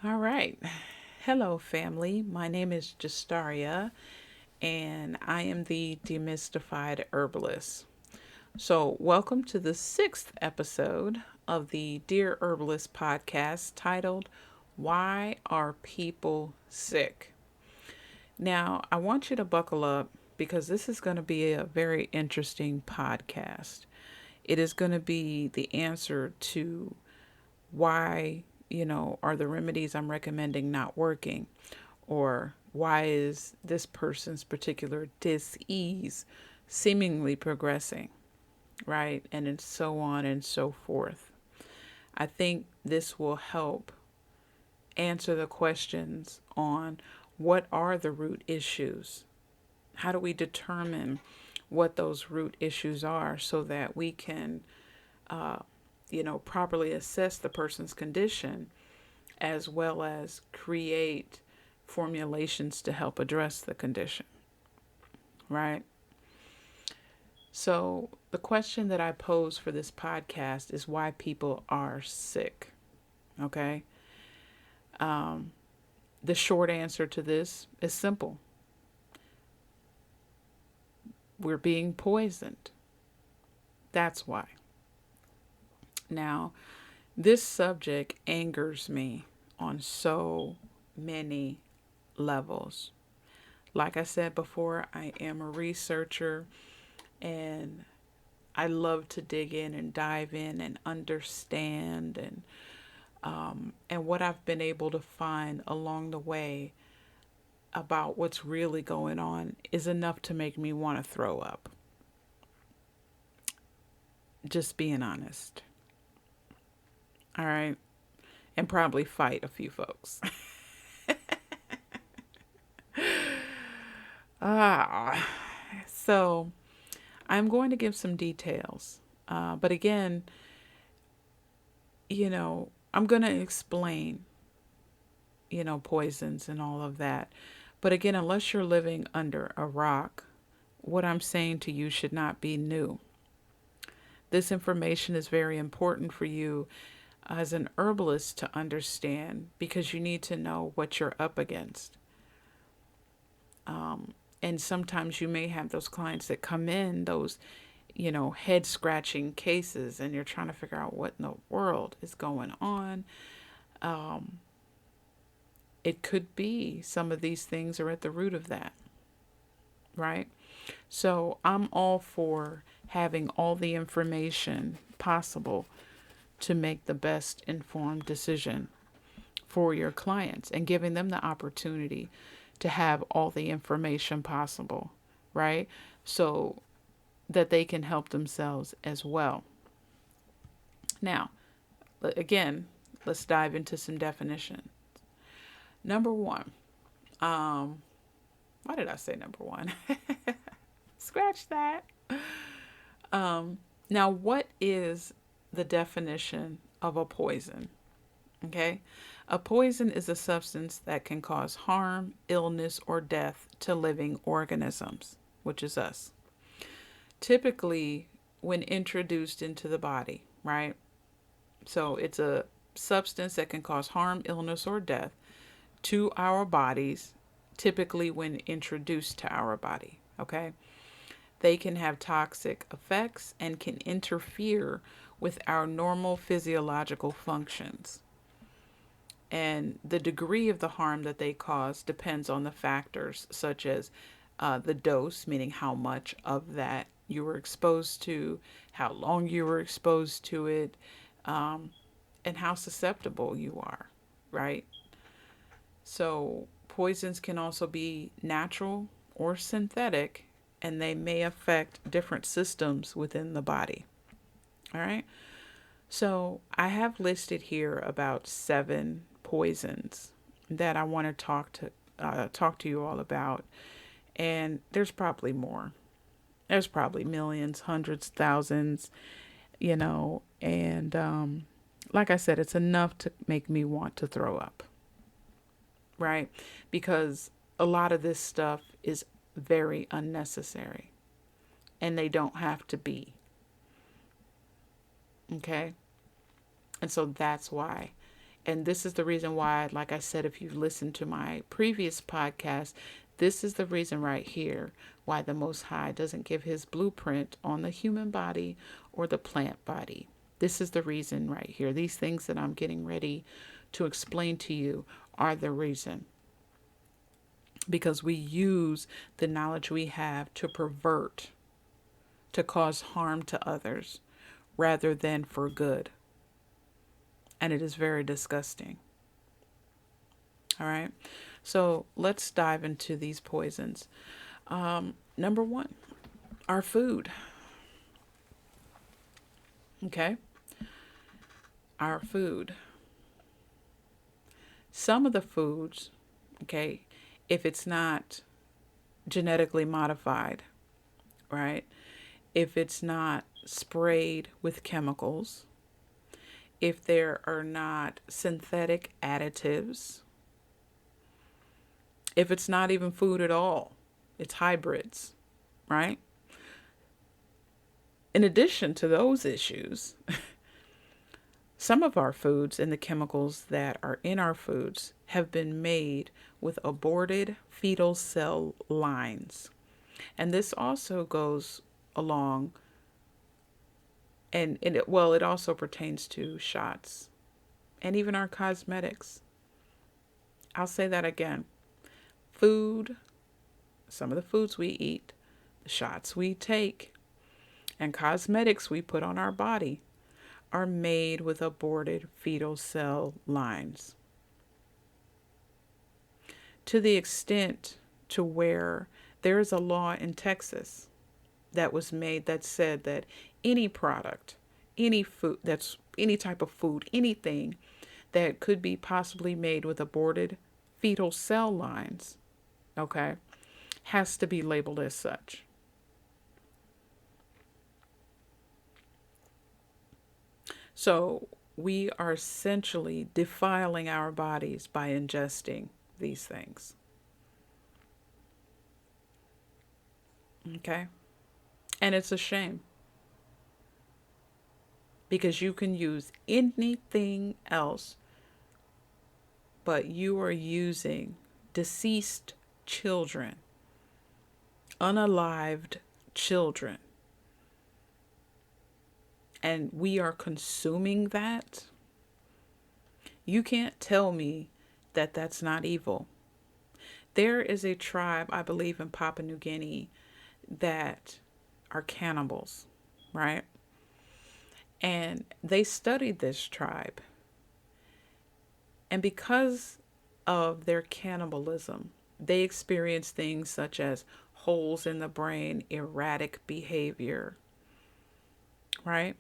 All right. Hello, family. My name is Justaria, and I am the demystified herbalist. So, welcome to the sixth episode of the Dear Herbalist podcast titled, Why Are People Sick? Now, I want you to buckle up because this is going to be a very interesting podcast. It is going to be the answer to why, are the remedies I'm recommending not working? Or why is this person's particular dis-ease seemingly progressing, right? And it's so on and so forth. I think this will help answer the questions on what are the root issues? How do we determine what those root issues are so that we can, properly assess the person's condition as well as create formulations to help address the condition, right? So, the question that I pose for this podcast is why people are sick, okay? Um, the short answer to this is simple: we're being poisoned. That's why. Now, this subject angers me on so many levels. Like I said before, I am a researcher and I love to dig in and dive in and understand and what I've been able to find along the way about what's really going on is enough to make me want to throw up. Just being honest. All right. And probably fight a few folks. ah. So I'm going to give some details. But again, I'm going to explain, poisons and all of that. But again, unless you're living under a rock, what I'm saying to you should not be new. This information is very important for you as an herbalist to understand because you need to know what you're up against. And sometimes you may have those clients that come in, those, head scratching cases, and you're trying to figure out what in the world is going on. It could be some of these things are at the root of that, right? So I'm all for having all the information possible to make the best informed decision for your clients and giving them the opportunity to have all the information possible, right? So that they can help themselves as well. Now, again, let's dive into some definition. Number one, why did I say number one? Scratch that. Now, what is the definition of a poison? Okay. A poison is a substance that can cause harm, illness, or death to living organisms, which is us. Typically, when introduced into the body, right? So it's a substance that can cause harm, illness, or death to our bodies, typically when introduced to our body, okay? They can have toxic effects and can interfere with our normal physiological functions. And the degree of the harm that they cause depends on the factors such as the dose, meaning how much of that you were exposed to, how long you were exposed to it, and how susceptible you are, right? So, poisons can also be natural or synthetic, and they may affect different systems within the body. All right. So, I have listed here about 7 poisons that I want to talk to you all about, and there's probably more. There's probably millions, hundreds, thousands, and like I said, it's enough to make me want to throw up, right? Because a lot of this stuff is very unnecessary, and they don't have to be. Okay? And so that's why. And this is the reason why, like I said, if you've listened to my previous podcast, this is the reason right here why the Most High doesn't give his blueprint on the human body or the plant body. This is the reason right here. These things that I'm getting ready to explain to you are the reason. Because we use the knowledge we have to pervert, to cause harm to others, rather than for good. And it is very disgusting. All right. So let's dive into these poisons. Number one, our food. Okay. Our food. Some of the foods, okay, if it's not genetically modified, right? If it's not sprayed with chemicals, if there are not synthetic additives, if it's not even food at all, it's hybrids, right? In addition to those issues, some of our foods and the chemicals that are in our foods have been made with aborted fetal cell lines. And this also goes along, and it also pertains to shots and even our cosmetics. I'll say that again. Food, some of the foods we eat, the shots we take, and cosmetics we put on our body are made with aborted fetal cell lines. To the extent to where there is a law in Texas that was made that said that any product, any food, that's any type of food, anything that could be possibly made with aborted fetal cell lines, okay, has to be labeled as such. So we are essentially defiling our bodies by ingesting these things. Okay? And it's a shame because you can use anything else, but you are using deceased children, unalived children, and we are consuming that. You can't tell me that that's not evil. There is a tribe, I believe, in Papua New Guinea that are cannibals, right? And they studied this tribe. And because of their cannibalism, they experienced things such as holes in the brain, erratic behavior, right?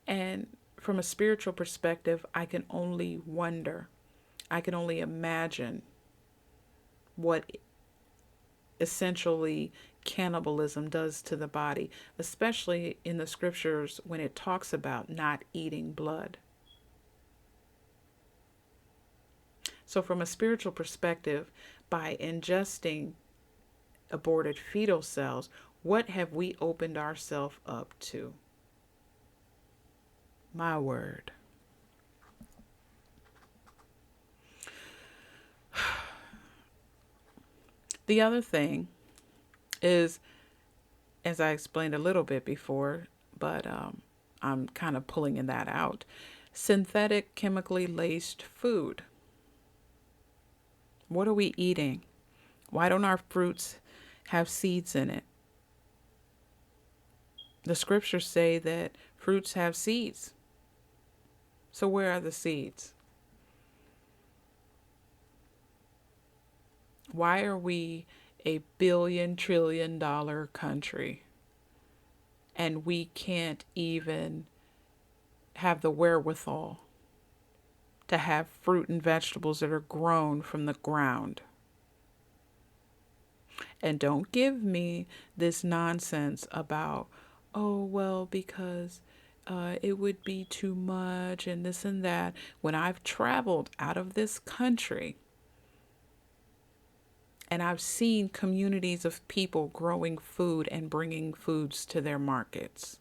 And from a spiritual perspective, I can only wonder, I can only imagine what essentially cannibalism does to the body, especially in the scriptures when it talks about not eating blood. So from a spiritual perspective, by ingesting aborted fetal cells, what have we opened ourselves up to? My word. The other thing is, as I explained a little bit before, but I'm kind of pulling that out, synthetic chemically laced food. What are we eating? Why don't our fruits have seeds in it? The scriptures say that fruits have seeds. So where are the seeds? Why are we a billion-trillion-dollar country and we can't even have the wherewithal to have fruit and vegetables that are grown from the ground? And don't give me this nonsense about, oh, well, because it would be too much and this and that. When I've traveled out of this country and I've seen communities of people growing food and bringing foods to their markets,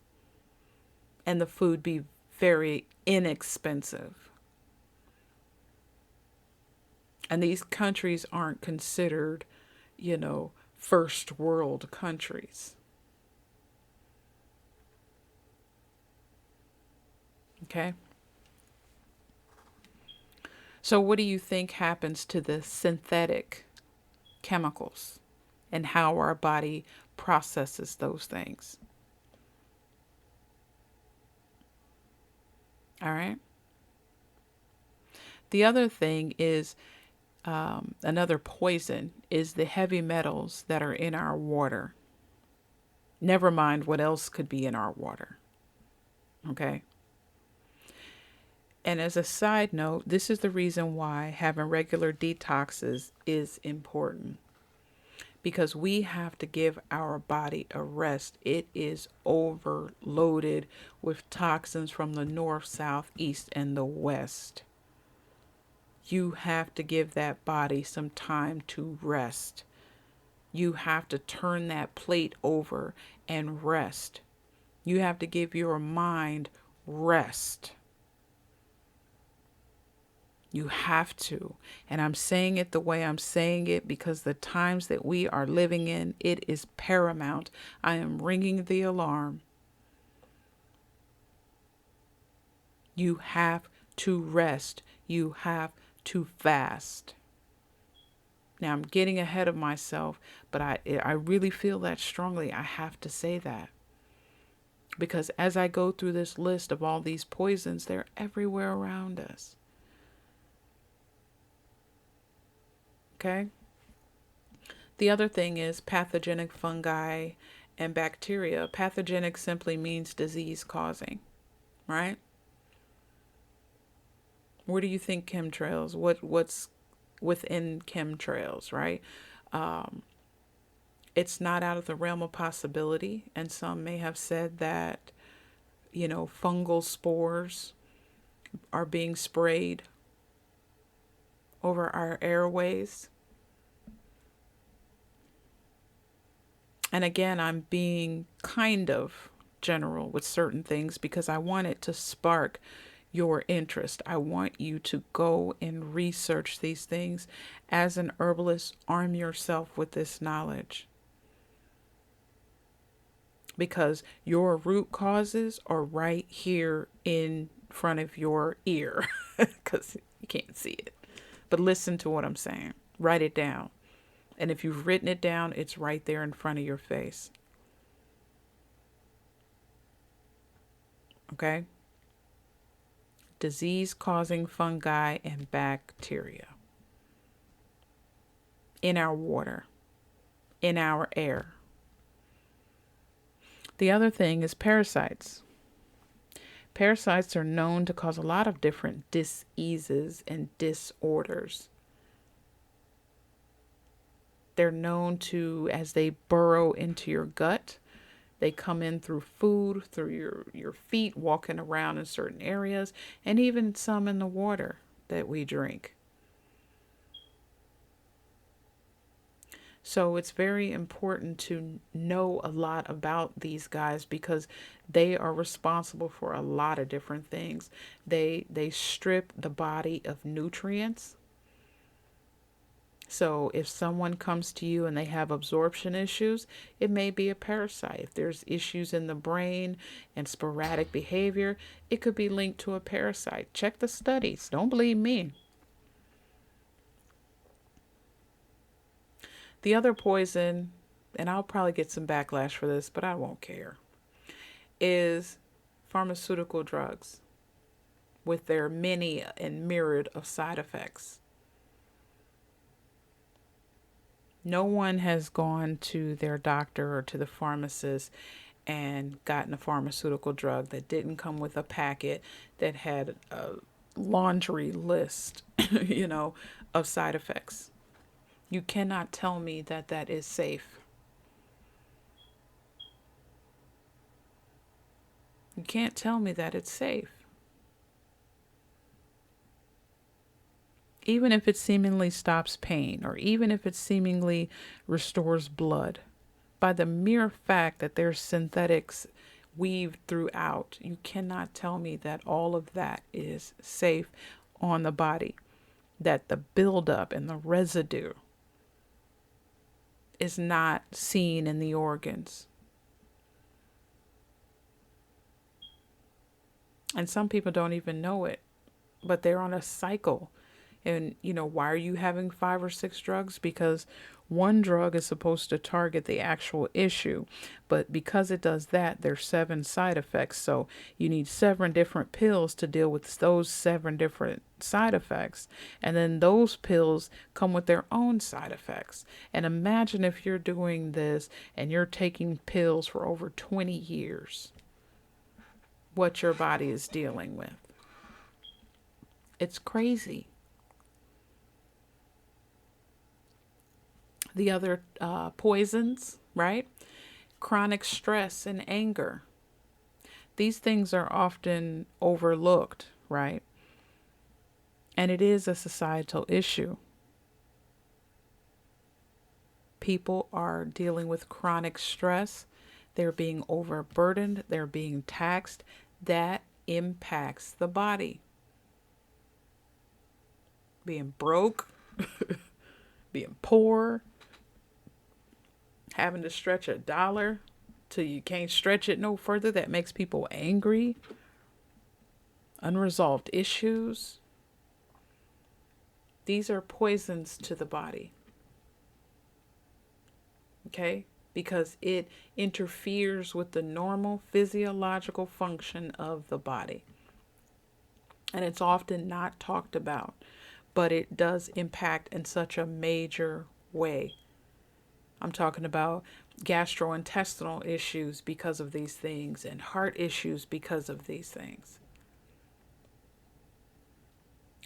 and the food be very inexpensive. And these countries aren't considered, first world countries. Okay? So, what do you think happens to the synthetic chemicals and how our body processes those things? All right. The other thing is another poison is the heavy metals that are in our water. Never mind what else could be in our water. Okay. And as a side note, this is the reason why having regular detoxes is important. Because we have to give our body a rest. It is overloaded with toxins from the north, south, east, and the west. You have to give that body some time to rest. You have to turn that plate over and rest. You have to give your mind rest. You have to. And I'm saying it the way I'm saying it because the times that we are living in, it is paramount. I am ringing the alarm. You have to rest. You have to fast. Now I'm getting ahead of myself, but I really feel that strongly. I have to say that. Because as I go through this list of all these poisons, they're everywhere around us. Okay? The other thing is pathogenic fungi and bacteria. Pathogenic simply means disease causing, right? Where do you think chemtrails? What's within chemtrails, right? It's not out of the realm of possibility, and some may have said that, fungal spores are being sprayed over our airways. And again, I'm being kind of general with certain things because I want it to spark your interest. I want you to go and research these things. As an herbalist, arm yourself with this knowledge. Because your root causes are right here in front of your ear. Because you can't see it. But listen to what I'm saying. Write it down. And if you've written it down, it's right there in front of your face. Okay? Disease-causing fungi and bacteria. In our water. In our air. The other thing is parasites. Parasites are known to cause a lot of different diseases and disorders. They're known to, as they burrow into your gut, they come in through food, through your feet, walking around in certain areas, and even some in the water that we drink. So it's very important to know a lot about these guys because they are responsible for a lot of different things. They strip the body of nutrients. So if someone comes to you and they have absorption issues, it may be a parasite. If there's issues in the brain and sporadic behavior, it could be linked to a parasite. Check the studies. Don't believe me. The other poison, and I'll probably get some backlash for this, but I won't care, is pharmaceutical drugs with their many and myriad of side effects. No one has gone to their doctor or to the pharmacist and gotten a pharmaceutical drug that didn't come with a packet that had a laundry list, of side effects. You cannot tell me that that is safe. You can't tell me that it's safe. Even if it seemingly stops pain, or even if it seemingly restores blood, by the mere fact that there's synthetics weaved throughout. You cannot tell me that all of that is safe on the body, that the buildup and the residue is not seen in the organs. And some people don't even know it, but they're on a cycle. And, why are you having 5 or 6 drugs? Because one drug is supposed to target the actual issue. But because it does that, there's 7 side effects. So you need 7 different pills to deal with those 7 different side effects. And then those pills come with their own side effects. And imagine if you're doing this and you're taking pills for over 20 years, what your body is dealing with. It's crazy. The other poisons, right? Chronic stress and anger. These things are often overlooked, right? And it is a societal issue. People are dealing with chronic stress. They're being overburdened. They're being taxed. That impacts the body. Being broke, being poor, having to stretch $1 till you can't stretch it no further. That makes people angry. Unresolved issues. These are poisons to the body. Okay? Because it interferes with the normal physiological function of the body. And it's often not talked about, but it does impact in such a major way. I'm talking about gastrointestinal issues because of these things and heart issues because of these things.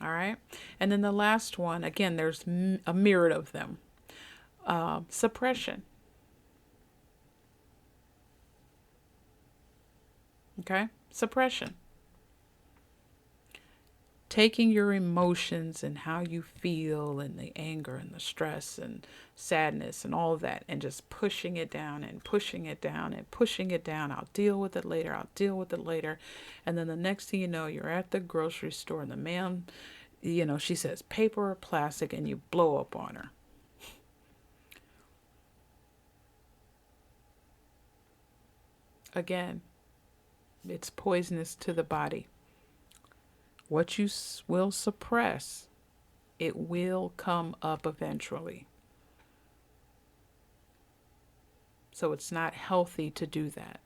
All right. And then the last one, again, there's a myriad of them. Suppression. Okay. Suppression. Taking your emotions and how you feel and the anger and the stress and sadness and all of that and just pushing it down and pushing it down and pushing it down. I'll deal with it later. I'll deal with it later. And then the next thing you know, you're at the grocery store and the man, she says paper or plastic and you blow up on her. Again, it's poisonous to the body. What you will suppress, it will come up eventually. So it's not healthy to do that.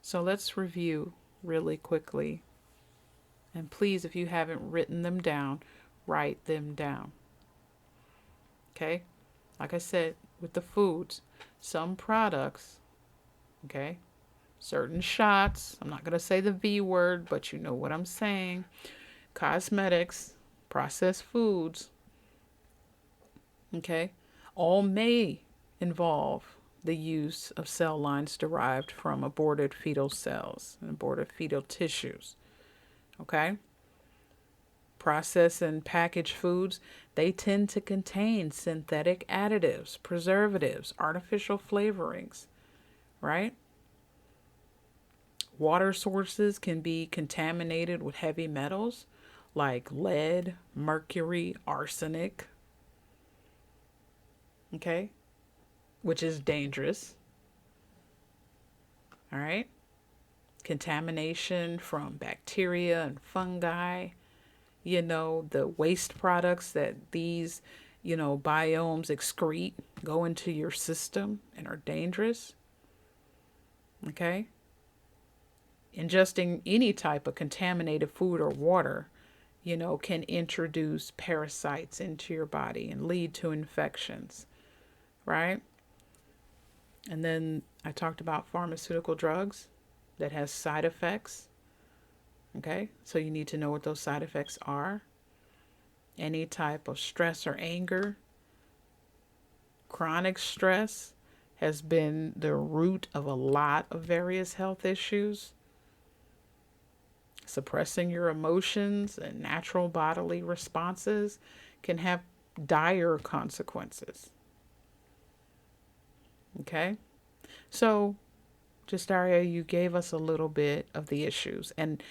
So let's review really quickly. And please, if you haven't written them down, write them down. Okay? Like I said, with the foods, some products, okay? Certain shots, I'm not going to say the V word, but you know what I'm saying. Cosmetics, processed foods, okay, all may involve the use of cell lines derived from aborted fetal cells and aborted fetal tissues, okay? Processed and packaged foods, they tend to contain synthetic additives, preservatives, artificial flavorings, right? Water sources can be contaminated with heavy metals like lead, mercury, arsenic, okay, which is dangerous. All right. Contamination from bacteria and fungi, the waste products that these, biomes excrete go into your system and are dangerous. Okay. Ingesting any type of contaminated food or water, can introduce parasites into your body and lead to infections, right? And then I talked about pharmaceutical drugs that has side effects. Okay, so you need to know what those side effects are. Any type of stress or anger, chronic stress has been the root of a lot of various health issues. Suppressing your emotions and natural bodily responses can have dire consequences. Okay. So, Justaria, you gave us a little bit of the issues, and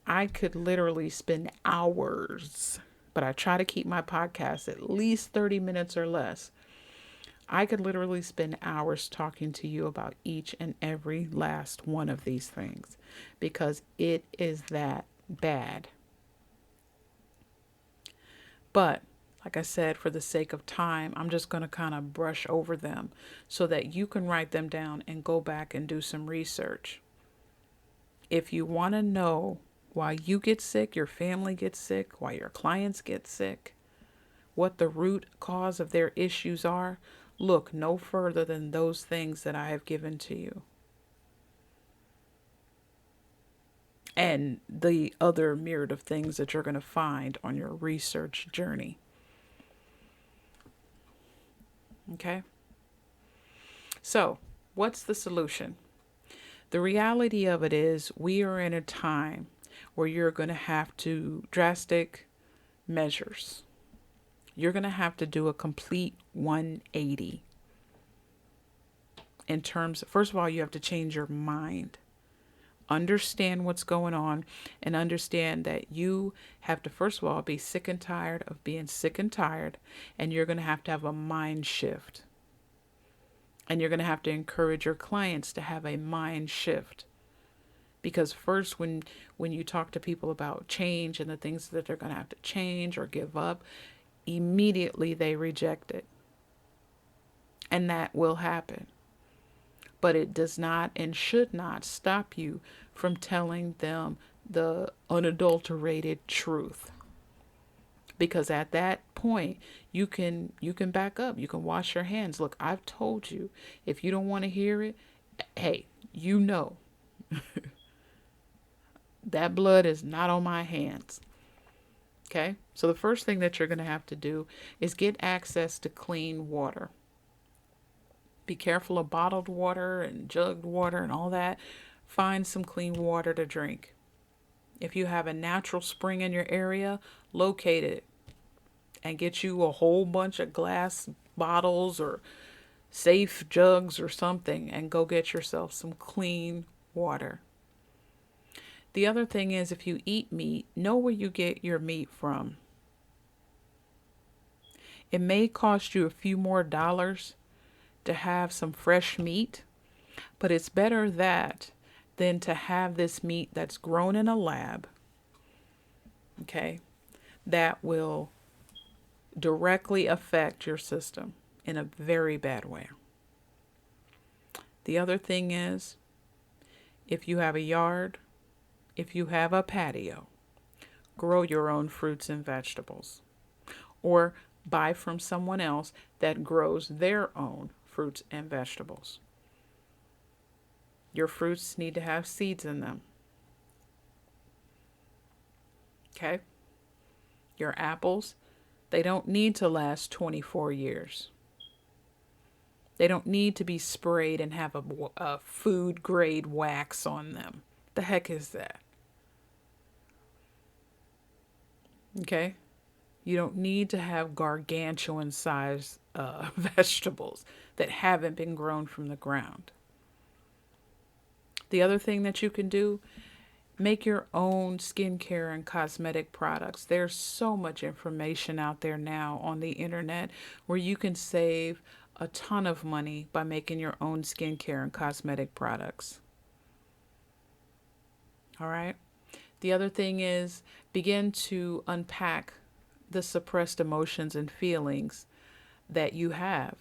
I could literally spend hours, but I try to keep my podcast at least 30 minutes or less. I could literally spend hours talking to you about each and every last one of these things because it is that bad. But like I said, for the sake of time, I'm just going to kind of brush over them so that you can write them down and go back and do some research. If you want to know why you get sick, your family gets sick, why your clients get sick, what the root cause of their issues are, look no further than those things that I have given to you. And the other myriad of things that you're going to find on your research journey. Okay? So, what's the solution? The reality of it is, we are in a time where you're going to have to drastic measures. You're going to have to do a complete 180 in terms of, first of all, you have to change your mind. Understand what's going on and understand that you have to, first of all, be sick and tired of being sick and tired, and you're going to have a mind shift. And you're going to have to encourage your clients to have a mind shift. Because first, when you talk to people about change and the things that they're going to have to change or give up, immediately they reject it. And that will happen. But it does not and should not stop you from telling them the unadulterated truth. Because at that point, you can back up. You can wash your hands. Look, I've told you. If you don't want to hear it, hey, you know. That blood is not on my hands. Okay? So the first thing that you're going to have to do is get access to clean water. Be careful of bottled water and jugged water and all that. Find some clean water to drink. If you have a natural spring in your area, locate it and get you a whole bunch of glass bottles or safe jugs or something and go get yourself some clean water. The other thing is, if you eat meat, know where you get your meat from. It may cost you a few more dollars to have some fresh meat, but it's better that than to have this meat that's grown in a lab, okay, that will directly affect your system in a very bad way. The other thing is, if you have a yard, if you have a patio, grow your own fruits and vegetables, or buy from someone else that grows their own fruits and vegetables. Your fruits need to have seeds in them. Okay? Your apples, they don't need to last 24 years. They don't need to be sprayed and have a food grade wax on them. The heck is that? Okay? You don't need to have gargantuan size vegetables that haven't been grown from the ground. The other thing that you can do, make your own skincare and cosmetic products. There's so much information out there now on the internet where you can save a ton of money by making your own skincare and cosmetic products. All right. The other thing is, begin to unpack the suppressed emotions and feelings that you have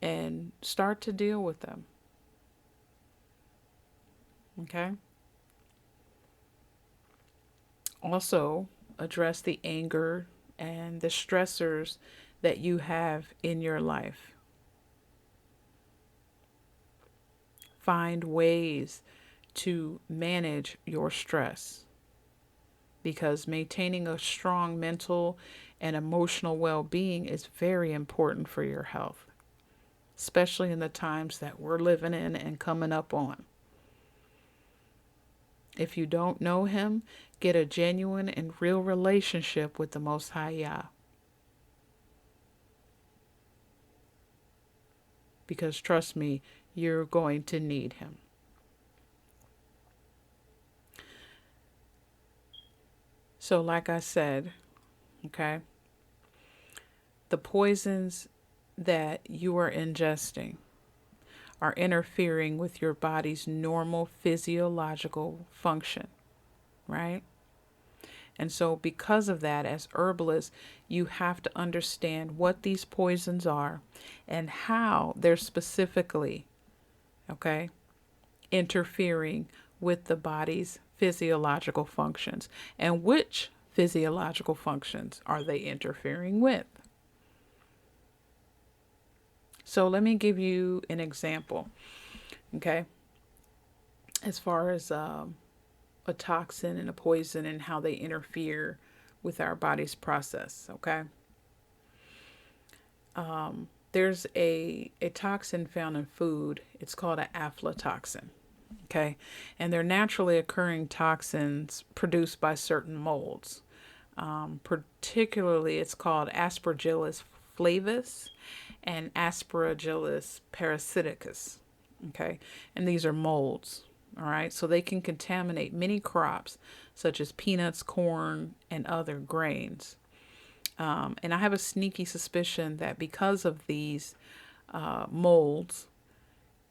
and start to deal with them. Okay? Also, address the anger and the stressors that you have in your life. Find ways to manage your stress, because maintaining a strong mental and emotional well-being is very important for your health, especially in the times that we're living in and coming up on. If you don't know him, get a genuine and real relationship with the Most High Yah. because trust me, you're going to need him. So, like I said, okay, the poisons that you are ingesting are interfering with your body's normal physiological function, right? And so, because of that, as herbalists, you have to understand what these poisons are and how they're specifically, okay, interfering with the body's physiological functions, and which physiological functions are they interfering with. So, let me give you an example, okay, as far as a toxin and a poison and how they interfere with our body's process, okay? There's a toxin found in food. It's called an aflatoxin, okay? And they're naturally occurring toxins produced by certain molds. Particularly, it's called Aspergillus flavus and Aspergillus parasiticus, okay? And these are molds, all right? So they can contaminate many crops, such as peanuts, corn, and other grains. And I have a sneaky suspicion that because of these molds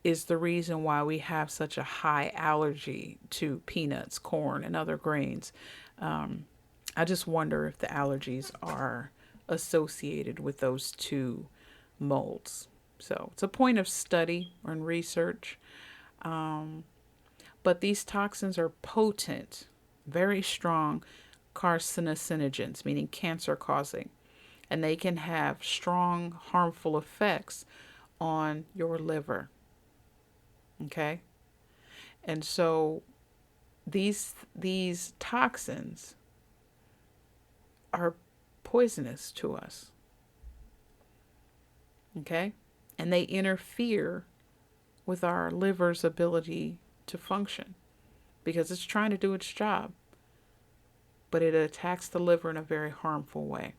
is the reason why we have such a high allergy to peanuts, corn, and other grains. I just wonder if the allergies are associated with those two molds. So it's a point of study or in research. But these toxins are potent, very strong carcinogens, meaning cancer causing, and they can have strong harmful effects on your liver. Okay? And so these toxins are poisonous to us. Okay? And they interfere with our liver's ability to function because it's trying to do its job, but it attacks the liver in a very harmful way.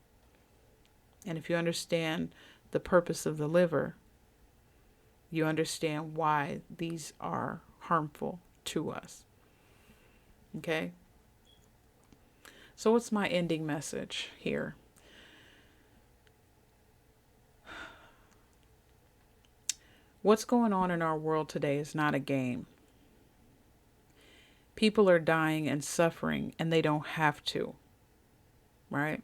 And if you understand the purpose of the liver, you understand why these are harmful to us. Okay? So what's my ending message here? What's going on in our world today is not a game. People are dying and suffering, and they don't have to, right?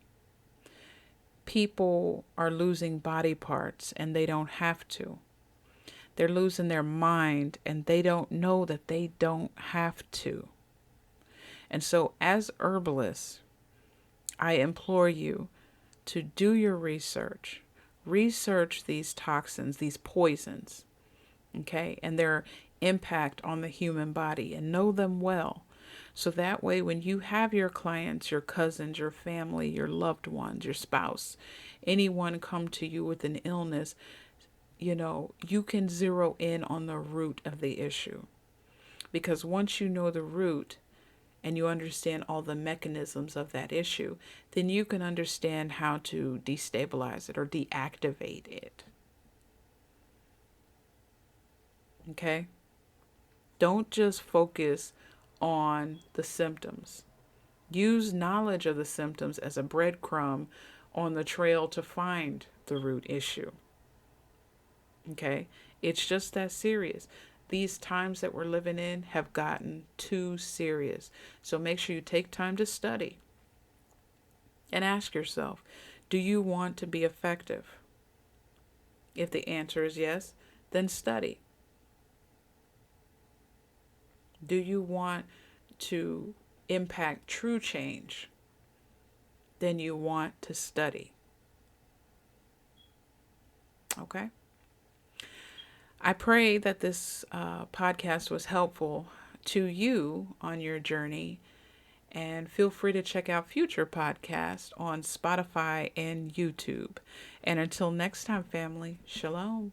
People are losing body parts, and they don't have to. They're losing their mind, and they don't know that they don't have to. And so, as herbalists, I implore you to do your research. Research these toxins, these poisons, okay, and their impact on the human body, and know them well. So that way, when you have your clients, your cousins, your family, your loved ones, your spouse, anyone come to you with an illness, you can zero in on the root of the issue. Because once you know the root and you understand all the mechanisms of that issue, then you can understand how to destabilize it or deactivate it. Okay? Don't just focus on the symptoms. Use knowledge of the symptoms as a breadcrumb on the trail to find the root issue. Okay? It's just that serious. These times that we're living in have gotten too serious. So make sure you take time to study and ask yourself, do you want to be effective? If the answer is yes, then study. Do you want to impact true change? Then you want to study. Okay? I pray that this podcast was helpful to you on your journey, and feel free to check out future podcasts on Spotify and YouTube. And until next time, family, shalom.